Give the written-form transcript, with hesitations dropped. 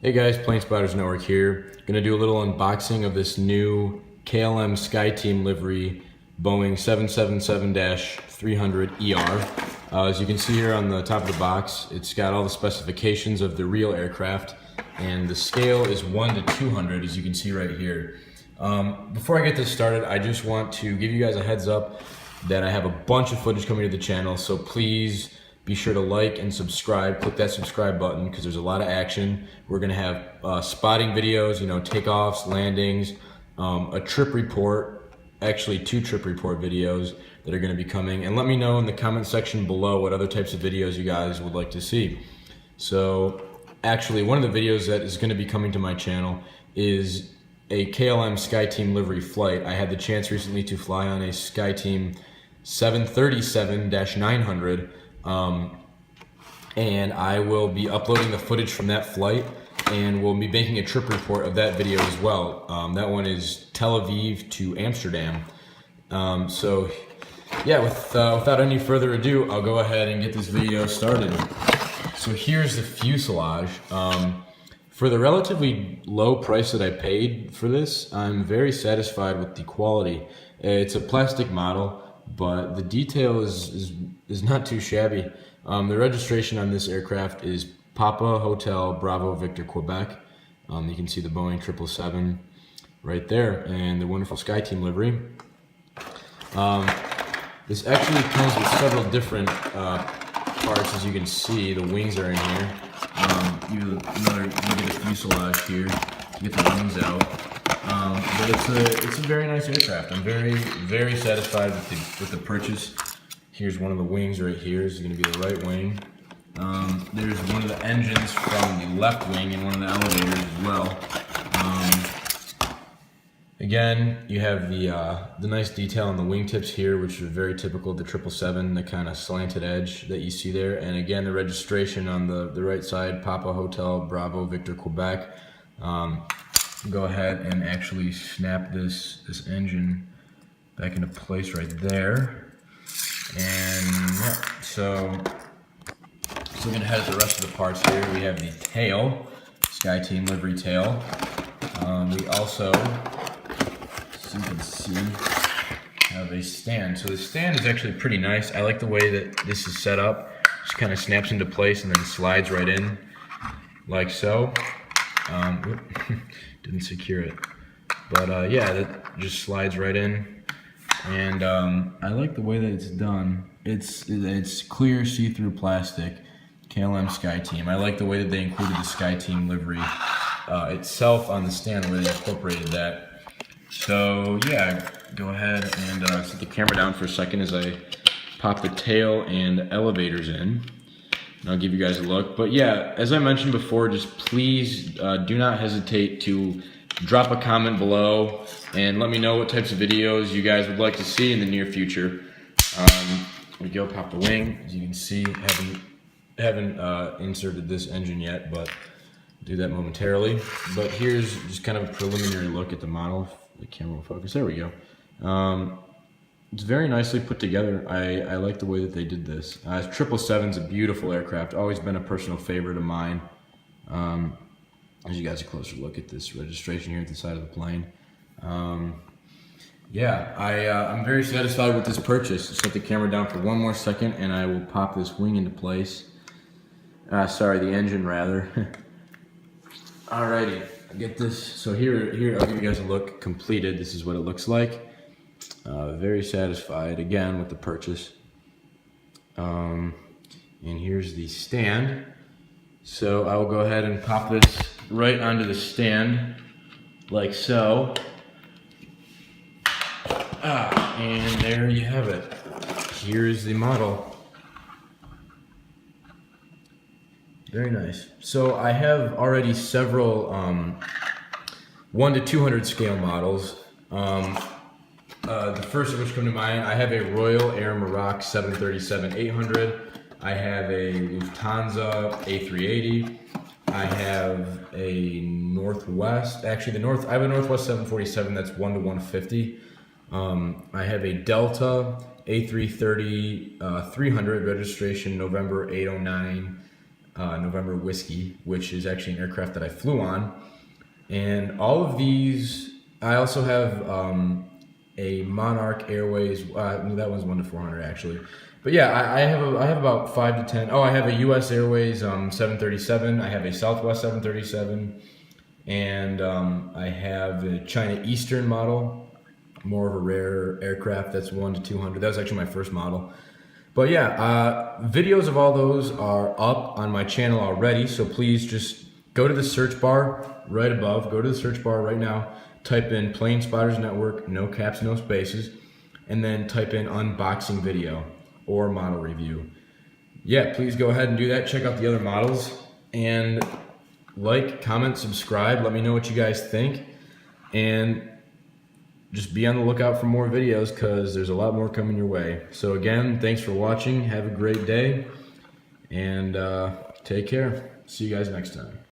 Hey guys, Plane Spotters Network here. Gonna do a little unboxing of this new KLM SkyTeam livery Boeing 777-300ER. As you can see here on the top of the box, it's got all the specifications of the real aircraft, and the scale is 1 to 200, as you can see right here. Before I get this started, I just want to give you guys a heads up that I have a bunch of footage coming to the channel, so please be sure to like and subscribe. Click that subscribe button because there's a lot of action. We're gonna have spotting videos, takeoffs, landings, a trip report, actually 2 trip report videos that are gonna be coming. And let me know in the comment section below what other types of videos you guys would like to see. So actually, one of the videos that is gonna be coming to my channel is a KLM SkyTeam livery flight. I had the chance recently to fly on a SkyTeam 777-900. And I will be uploading the footage from that flight, and we'll be making a trip report of that video as well. That one is Tel Aviv to Amsterdam. So yeah, without any further ado, I'll go ahead and get this video started. So here's the fuselage. For the relatively low price that I paid for this, I'm very satisfied with the quality. It's a plastic model, but the detail is not too shabby. The registration on this aircraft is Papa Hotel Bravo Victor Quebec. You can see the Boeing 777 right there, and the wonderful SkyTeam livery. This actually comes with several different parts, as you can see. The wings are in here. You get a fuselage here to get the wings out. But it's a very nice aircraft. I'm very satisfied with the purchase. Here's one of the wings right here. This is going to be the right wing. There's one of the engines from the left wing and one of the elevators as well. Again, you have the nice detail on the wingtips here, which is very typical of the 777, the kind of slanted edge that you see there. And again, the registration on the right side, Papa Hotel Bravo Victor Quebec. Go ahead and actually snap this engine back into place right there. And yeah, so looking ahead at the rest of the parts here, we have the tail, SkyTeam livery tail. We also, as you can see, have a stand. So the stand is actually pretty nice. I like the way that this is set up. Just kind of snaps into place and then slides right in, like so. Didn't secure it, but yeah, that just slides right in. And I like the way that it's done. It's clear see-through plastic, KLM SkyTeam. I like the way that they included the SkyTeam livery itself on the stand, where they incorporated that. So yeah, go ahead and set the camera down for a second as I pop the tail and elevators in. And I'll give you guys a look. But yeah, as I mentioned before, just please do not hesitate to drop a comment below and let me know what types of videos you guys would like to see in the near future. We go pop the wing. As you can see, haven't inserted this engine yet, but I'll do that momentarily. But here's just kind of a preliminary look at the model. The camera will focus. There we go. It's very nicely put together. I like the way that they did this. 777's a beautiful aircraft. Always been a personal favorite of mine. As you guys a closer look at this registration here at the side of the plane. Yeah, I'm very satisfied with this purchase. Set the camera down for one more second and I will pop this wing into place. Sorry, the engine rather. Alrighty, I get this. So here I'll give you guys a look completed. This is what it looks like. Very satisfied again with the purchase. And here's the stand. So I will go ahead and pop this right onto the stand, like so. And there you have it. Here's the model. Very nice. So I have already several 1 to 200 scale models. The first of which come to mind, I have a Royal Air Maroc 737-800. I have a Lufthansa A380. I have a Northwest, I have a Northwest 747 that's 1 to 150. I have a Delta A330 300 registration November 809. November Whiskey, which is actually an aircraft that I flew on. And all of these, I also have a Monarch Airways, that one's 1 to 400 actually. But yeah, I have about 5 to 10. Oh, I have a US Airways 737, I have a Southwest 737, and I have a China Eastern model, more of a rare aircraft, that's 1 to 200. That was actually my first model. But yeah, videos of all those are up on my channel already, so please just go to the search bar right above, go to the search bar right now, type in Plane Spotters Network, no caps, no spaces, and then type in unboxing video or model review. Yeah, please go ahead and do that. Check out the other models, and like, comment, subscribe, let me know what you guys think, and just be on the lookout for more videos because there's a lot more coming your way. So again, thanks for watching, have a great day, and take care. See you guys next time.